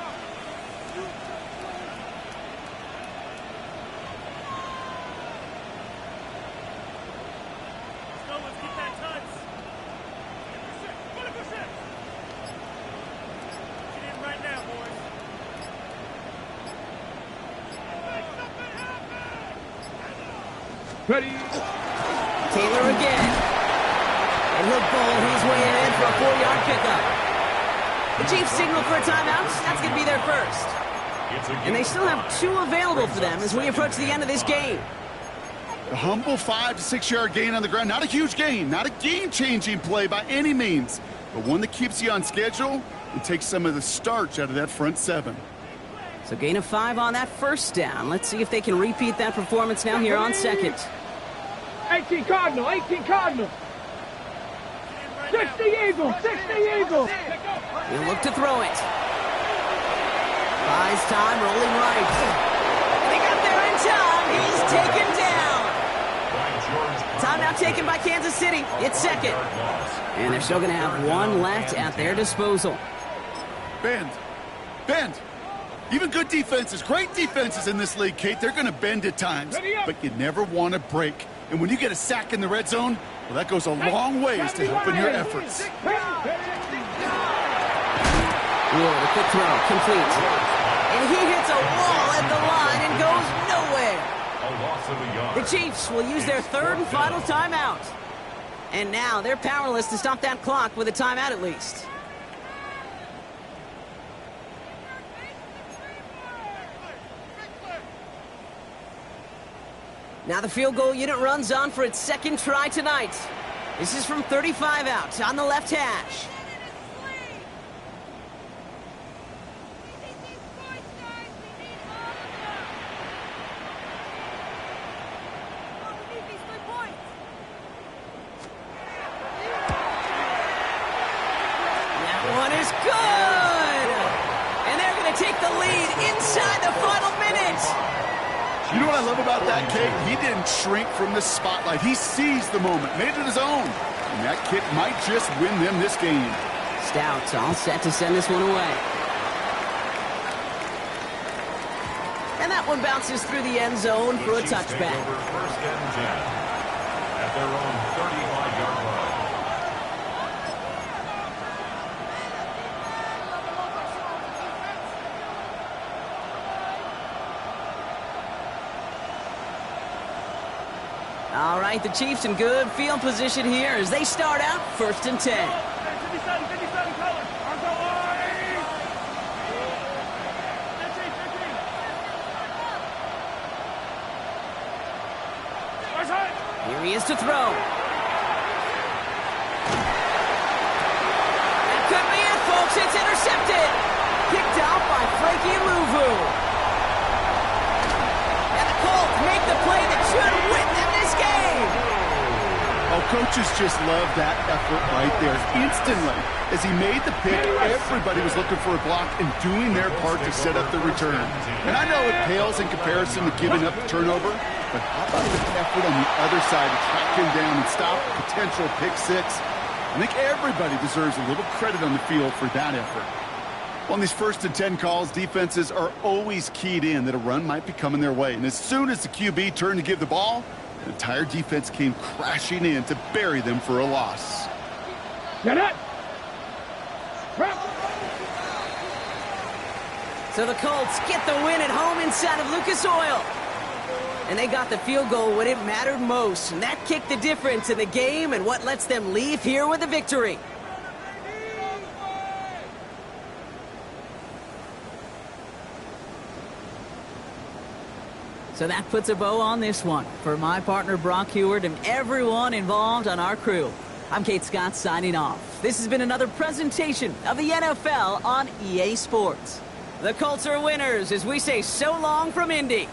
Ready. Taylor again. And he'll bowl his way in for a 4-yard pickup. The Chiefs signal for a timeout. That's going to be their first. And they still have 2 available for them as we approach the end of this game. A humble 5 to 6 yard gain on the ground. Not a huge gain, not a game-changing play by any means, but one that keeps you on schedule and takes some of the starch out of that front 7. So gain of 5 on that first down. Let's see if they can repeat that performance now here on second. 18 Cardinal, 18 Cardinal. 60 Eagles, 60 Eagles. He'll look to throw it. Buys time, rolling right. And they got there in time. He's taken down. Timeout taken by Kansas City. It's second. And they're still going to have 1 left at their disposal. Bend. Even good defenses, great defenses in this league, Kate, they're going to bend at times, but you never want to break. And when you get a sack in the red zone, well, that goes a long ways to helping your efforts. Whoa, the quick throw, complete. And he hits a wall at the line and goes nowhere. The Chiefs will use their 3rd and final timeout. And now they're powerless to stop that clock with a timeout at least. Now the field goal unit runs on for its 2nd try tonight. This is from 35 out on the left hash. That one is good! And they're going to take the lead inside the final minute. You know what I love about that, Kate? He didn't shrink from the spotlight. He seized the moment, made it his own. And that kick might just win them this game. Stout all set to send this one away. And that one bounces through the end zone for a touchback. First and 10 at their own 35-yard line. All right, the Chiefs in good field position here as they start out 1st and 10. 57 colors. Here he is to throw. That could be it, folks. It's intercepted. Picked out by Frankie Louvu. And the Colts make the play that should win them this game. Oh, coaches just love that effort right there. Instantly, as he made the pick, everybody was looking for a block and doing their part to set up the return. And I know it pales in comparison to giving up the turnover, but how about the effort on the other side to track him down and stop a potential pick 6? I think everybody deserves a little credit on the field for that effort. On these 1st and 10 calls, defenses are always keyed in that a run might be coming their way. And as soon as the QB turned to give the ball, The entire defense came crashing in to bury them for a loss. Get it! So the Colts get the win at home inside of Lucas Oil. And they got the field goal when it mattered most. And that kicked the difference in the game and what lets them leave here with a victory. So that puts a bow on this one. For my partner Brock Heward and everyone involved on our crew, I'm Kate Scott signing off. This has been another presentation of the NFL on EA Sports. The Colts are winners as we say so long from Indy.